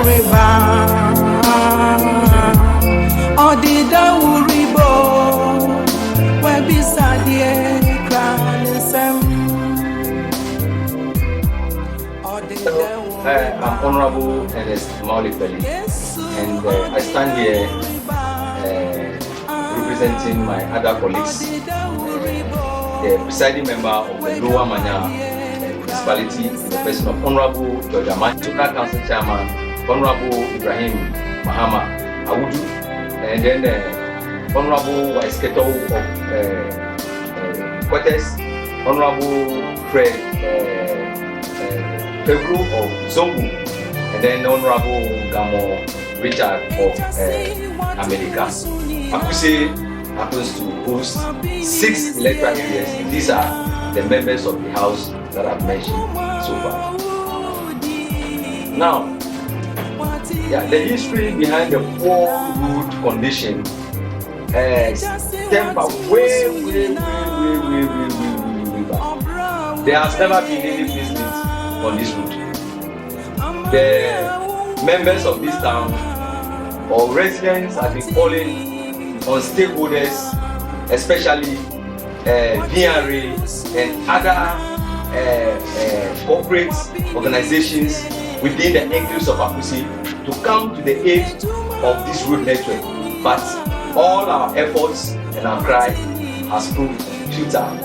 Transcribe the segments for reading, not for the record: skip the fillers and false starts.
I'm Honorable Ernest Maulipeli, and I stand here representing my other colleagues, the presiding member of the Lower Manya municipality, in the person of Honorable George Amatuka Council Chairman, Honorable Ibrahim Mahama Awudu, and then Honorable Waisketo of Quartes, Honorable Fred Pebru of Zongu, and then Honorable Gamo Richard of America. Akuse happens to host 6 electoral areas, and these are the members of the House that I've mentioned so far. Now, the history behind the poor road condition stems way back. There has never been any business on this route. The members of this town or residents have been calling on stakeholders, especially VRA and other corporate organizations within the enclaves of Akuse to come to the aid of this road network. But all our efforts and our cry has proved futile.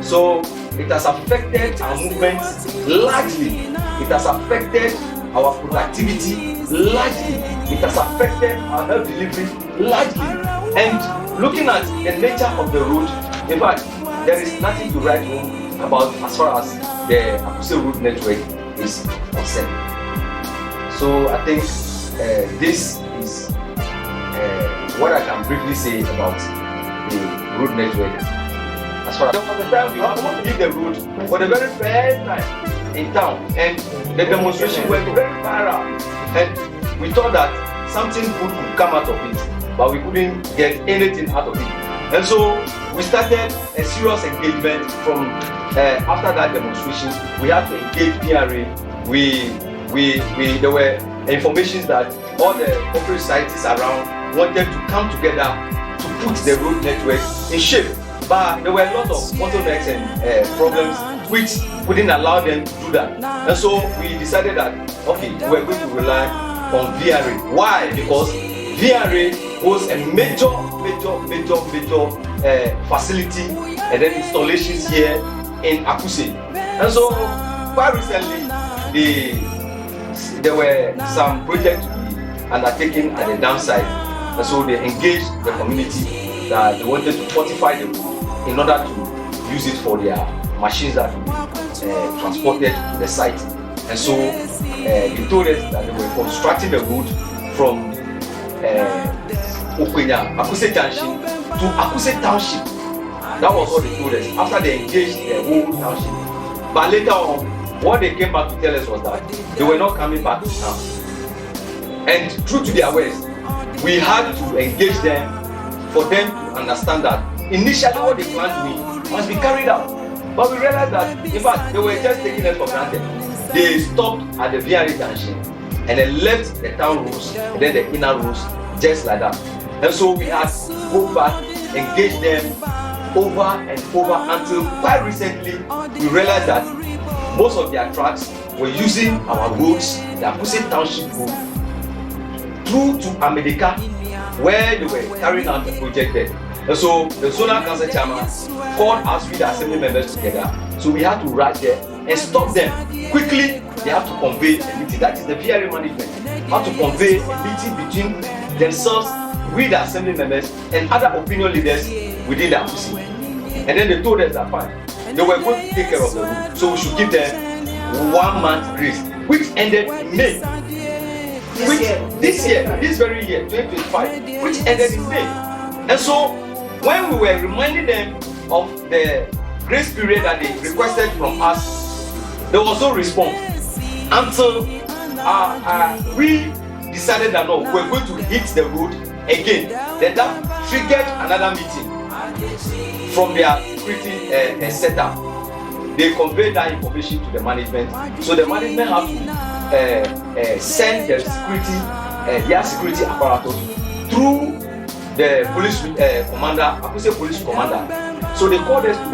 So it has affected our movement largely. It has affected our productivity largely. It has affected our health delivery largely. And looking at the nature of the road, in fact, there is nothing to write home about as far as the Akuse road network is concerned. So I think this is what I can briefly say about the road network. As far as the time we want to leave the road for the very first time in town, and the demonstration went very viral, and we thought that something good would come out of it, but we couldn't get anything out of it. And so we started a serious engagement from after that demonstration. We had to engage PRA. There were information that all the corporate societies around wanted to come together to put the road network in shape. But there were a lot of bottlenecks and problems which wouldn't allow them to do that. And so we decided that, okay, we're going to rely on VRA. Why? Because VRA was a major facility and then installations here in Akuse. And so quite recently, there were some projects to be undertaken at the downside. And so they engaged the community that they wanted to fortify the road in order to use it for their machines that will be transported to the site. And so they told us that they were constructing the road from Akuse Township to Akuse Township. That was what they told us after they engaged the whole township. But later on, what they came back to tell us was that they were not coming back to town. And true to their words, we had to engage them for them to understand that initially what they planned to do must be carried out. But we realized that, in fact, they were just taking us for granted. They stopped at the VRA junction and then left the town roads and then the inner roads just like that. And so we had to go back, engage them over and over until quite recently we realized that most of their trucks were using our roads, the Akuse Township road, through to America, where they were carrying out the project there. And so the zonal council chairman called us with the assembly members together. So we had to rush there and stop them. Quickly, they have to convey a meeting. That is the VRA management. How to convey a meeting between themselves with the assembly members and other opinion leaders within the Akuse. And then they told us that fine, they were going to take care of the road. So we should give them 1 month grace, which ended in May. This very year, 2025, which ended in May. And so when we were reminding them of the grace period that they requested from us, there was no response until we decided that no, we're going to hit the road again. Then that triggered another meeting from their security setup. They conveyed that information to the management, so the management have to send the security, their security apparatus through the police commander, Akuse police commander. So they called us to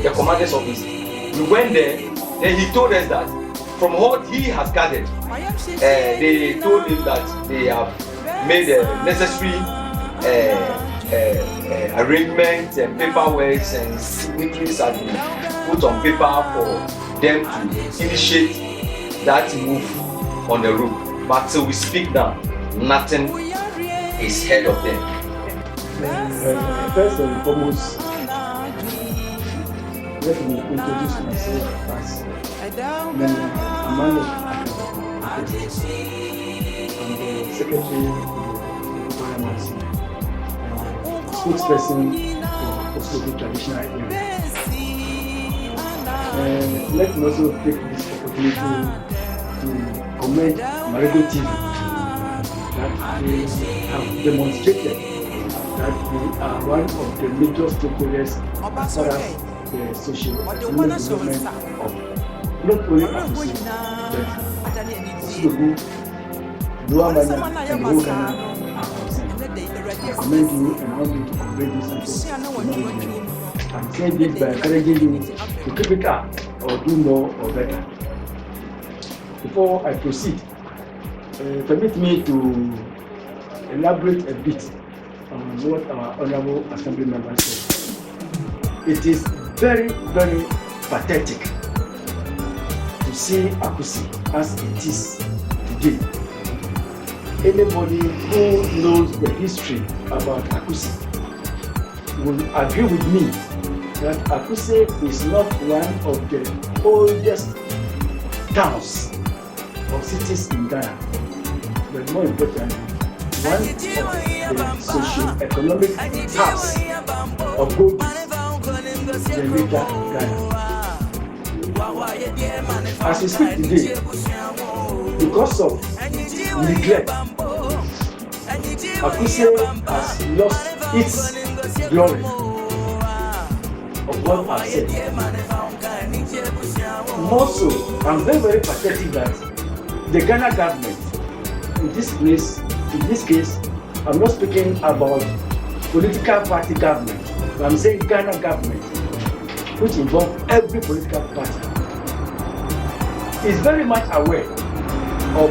the commander's office. We went there, then he told us that from what he has gathered, they told him that they have made the necessary arrangements and paperwork and signatures have been put on paper for them to initiate that move on the road. But till we speak now, nothing is heard of them. First and foremost, let me introduce myself as Emmanuel. I'm the secretary of the spokesperson for Oslobo traditional area. Let me also take this opportunity to commend Merigo TV that they have demonstrated that we are one of the major stakeholders as far as the socio-economic development of not only Akuse but Oslobo, Lower Manya, and the whole Ghana are concerned. I commend you and want you to convey this message. I'm saying this by encouraging you to keep it up or do more or better. Before I proceed, permit me to elaborate a bit on what our honorable assembly members said. It is very, very pathetic to see Akuse as it is today. Anybody who knows the history about Akuse will agree with me that Akuse is not one of the oldest towns or cities in Ghana, but more importantly, one of the socio-economic hubs of gold in Greater Ghana. As we speak today, because of neglect, Akuse has lost its glory of what I've said. More so, I'm very, very pathetic that the Ghana government, in this case, I'm not speaking about political party government, but I'm saying Ghana government, which involves every political party, is very much aware of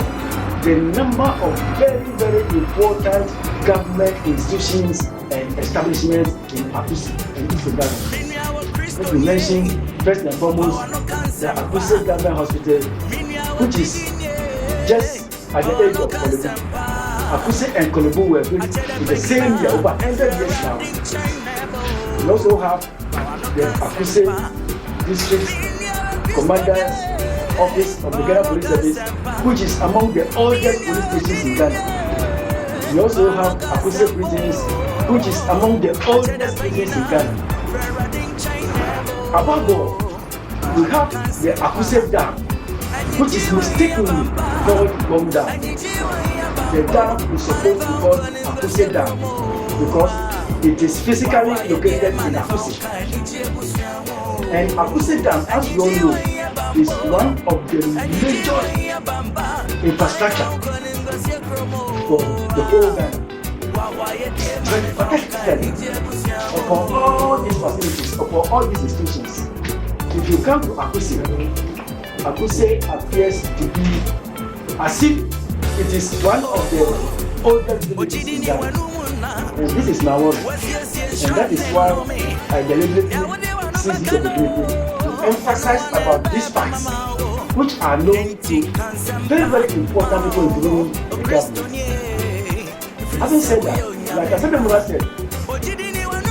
the number of very, very important government institutions and establishments in Akuse and East Ghana. Let me mention first and foremost the Akuse Government Hospital, which is just at the age of Kolebu. Akuse and Kolebu were built in the same year, over 100 years now. We also have the Akuse District Commander's Office of the Ghana Police Service, which is among the oldest police stations in Ghana. We also have Akuse Prisons, which is among the oldest prisons in Ghana. Above all, we have the Akuse Dam, which is mistakenly called Bomb Dam. The dam is supposed to be called Akuse Dam because it is physically located in Akuse. And Akuse Dam, as you all know, is one of the major infrastructure for the whole Ghana. But pathetically, upon all these facilities, upon all these institutions, if you come to Akuse, Akuse appears to be as if it is one of the oldest villages in Ghana. And this is my worry. And that is why I deliberately seize this opportunity to emphasize about these facts, which are known to very, very important people including the government. Having said that, like I said,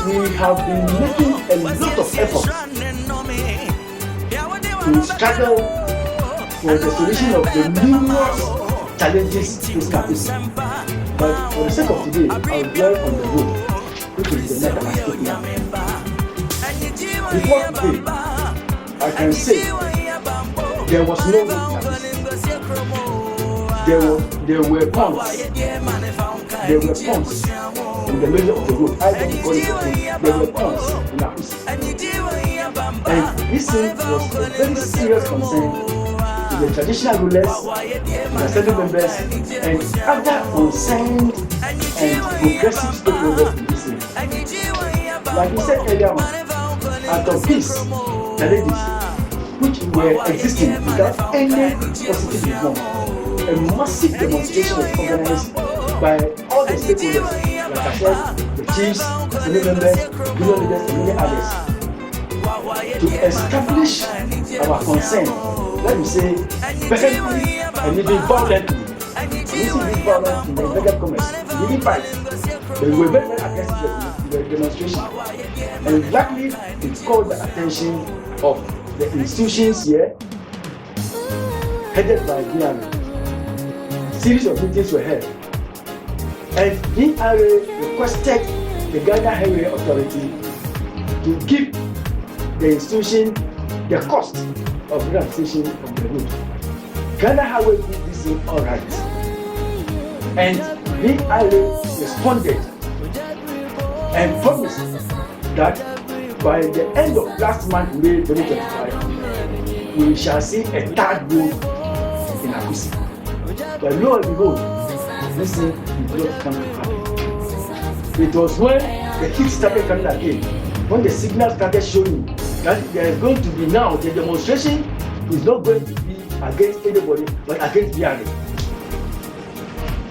we have been making a lot of effort to struggle for the solution of the numerous challenges this Akuse. But for the sake of today, I will dwell on the road, which is the matter I'm speaking of. Before today, I can say there was no road in Akuse. There were ponds. There were ponds in the middle of the road. I don't call it a road. There were ponds in Akuse. And this thing was a very serious concern to the traditional rulers, the assembly members, and other concerned and progressive stakeholders in this area. Like we said earlier on, out of these challenges which were existing without any positive reform, a massive demonstration was organized by all the stakeholders, like I said, the chiefs, assembly members, union leaders, and many others, to establish our concern, let me say, presently and even violently. Using this violence in the legal commerce, we didn't fight. But we were very against the demonstration. And exactly it called the attention of the institutions here, headed by DRA. Series of meetings were held. And DRA requested the Ghana Highway Authority to give the institution the cost of realization of the road. Ghana Highway did this thing all right. And DRA responded and promised that by the end of last month, May 2025, we shall see a third road in Akusi. But lo and behold, this thing did not come to happen. It was when the heat started coming again, when the signal started showing that there is going to be now, the demonstration is not going to be against anybody, but against DRA.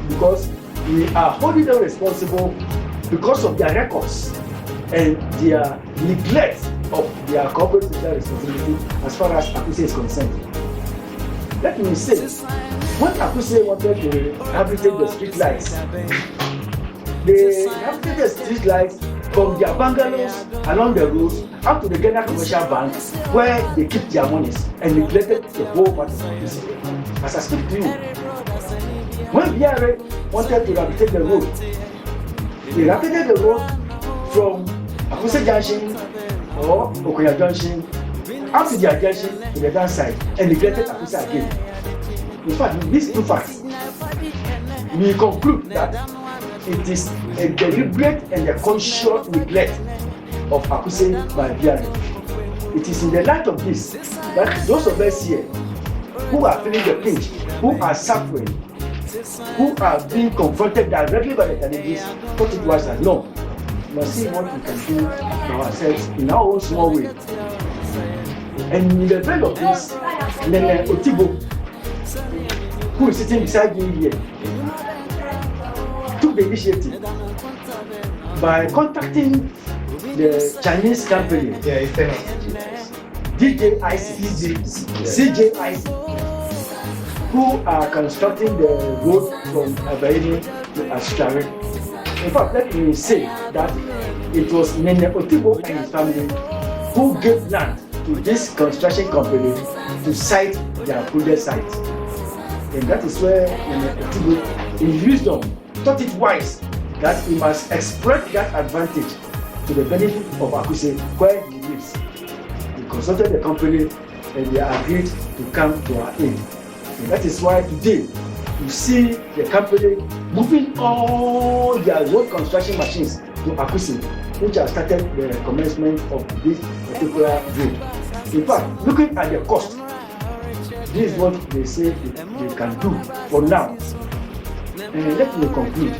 Because we are holding them responsible because of their records and their neglect of their corporate social responsibility as far as Akuse is concerned. Let me say, when Akuse wanted to rehabilitate the street lights, they rehabilitated the street lights from their bungalows along the roads up to the Ghana Commercial Bank, where they keep their monies, and neglected the whole part of Akuse. As I speak to you, when DRA wanted to rehabilitate the road, they rehabilitated the road from Akuse Junction or Okoya Junction up to their junction to the other side, and neglected Akuse again. In fact, with these two facts, we conclude that it is a deliberate and a conscious neglect of Akuse by DRA. It is in the light of this that those of us here who are feeling the pinch, who are suffering, who are being confronted directly by the challenges, thought it was that no, we must see what we can do for ourselves in our own small way. And in the vein of this, Nene Otibo, who is sitting beside me here, took the initiative by contacting the Chinese company, CJIC, who are constructing the road from Abayini to Ashkari. In fact, let me say that it was Nene Otibo and his family who gave land to this construction company to site their project site. And that is where Nene Otibo, in wisdom, thought it wise that he must exploit that advantage to the benefit of Akuse where he lives. He consulted the company and they agreed to come to our aid. And that is why today you see the company moving all their road construction machines to Akuse, which has started the commencement of this particular road. In fact, looking at the cost, this is what they say they can do for now. And let me conclude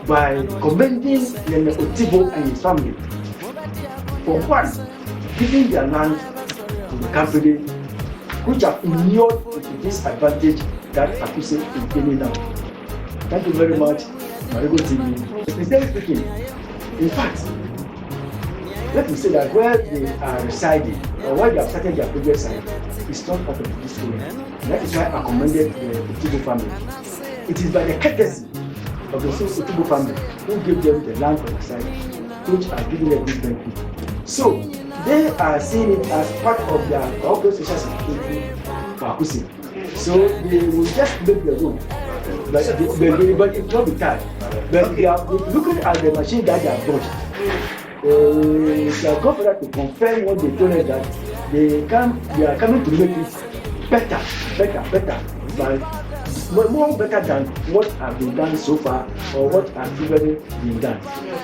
by commending Nene Otibo and his family for one, giving their land to the company which have inured into this advantage that Akuse is gaining now. Thank you very much, Merigo TV. Sincerely speaking, in fact, let me say that where they are residing or where they have started their project site is not part of this area. That is why I commended the Otibo family. It is by the courtesy of the Otibo family who gave them the land for the site, which are giving them this benefit. So they are seeing it as part of their corporate social security for Akuse. So they will just make the road, but it will not be tied. But they are looking at the machine that they have bought. They are confident to confirm what they told us that they are coming to make it better, but more better than what has been done so far or what has previously been done.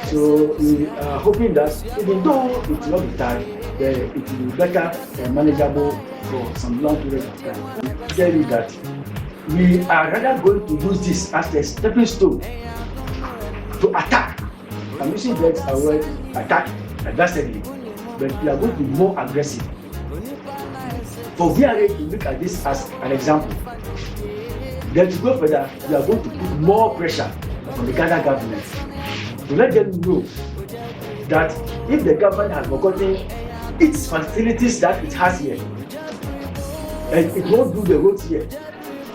So we are hoping that even though it will not be tied, it will be better and manageable for some long period of time. I tell you that we are rather going to use this as a stepping stone to attack. I'm using that word attack aggressively, but we are going to be more aggressive. For VRA to look at this as an example, then to go further, we are going to put more pressure on the Ghana government to let them know that if the government has forgotten its facilities that it has here, and it won't do the roads here,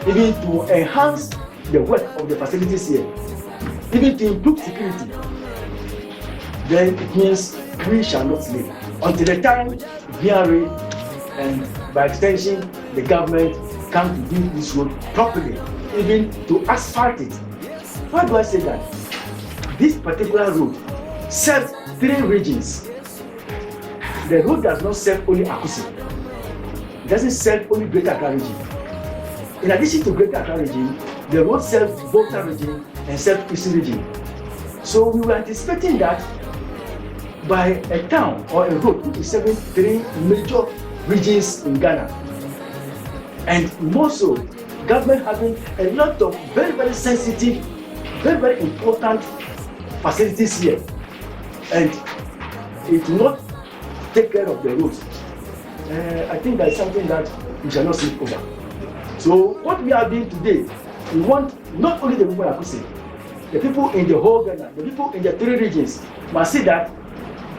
even to enhance the work of the facilities here, even to improve security, then it means we shall not sleep until the time VRA and by extension the government come to do this road properly, even to asphalt it. Why do I say that? This particular road serves 3 regions. The road does not serve only Akusi. It doesn't serve only Greater Accra region. In addition to Greater Accra region, the road serves Volta region and serves East region. So we were anticipating that by a town or a road which is serving 3 major regions in Ghana, and more so, government having a lot of very, very sensitive, very, very important facilities here, and it will not take care of the roads. I think that is something that we shall not sleep over. So what we are doing today, we want not only the people of Akuse, the people in the whole Ghana, the people in the 3 regions must see that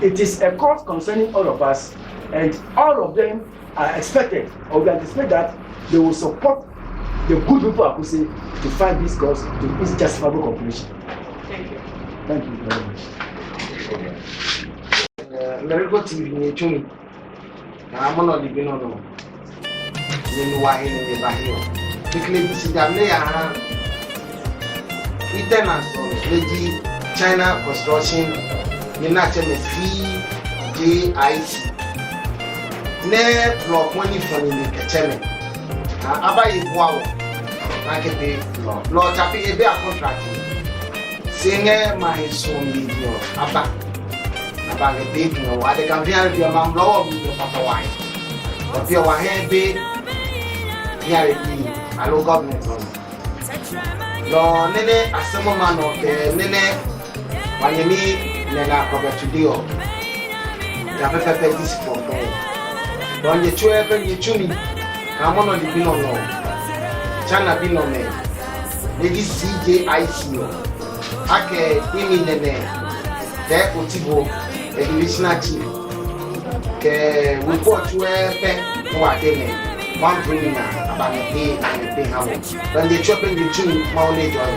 it is a cause concerning all of us, and all of them are expected, or we anticipate that they will support the good people of Akuse to fight this cause to its justifiable conclusion. Thank you. Thank you very much. Merigo TV Interview. I'm not living on no. You are in the Bahio. Quickly, this is the layer. Lady China Construction, United CJIC. Ne block money from the Kacheme. Abayi Wow. Market Lord Tapi a bear contract. Singer my son video. About the baby, no, I can hear your mom blow with your papa wine. But your hand big, here it be. I know government on. No, Nene, a summer man of the Nene, when you meet Nena Cover to deal. You have a this for me. Don't you 12 and you tune? I'm on the bin on China bin on me. Lady CJIC. Ake, Imi Nene. There, Otibo. Educational team. We put where who are there. One bringing about a day and a day. When they chop in the tune, my only joy.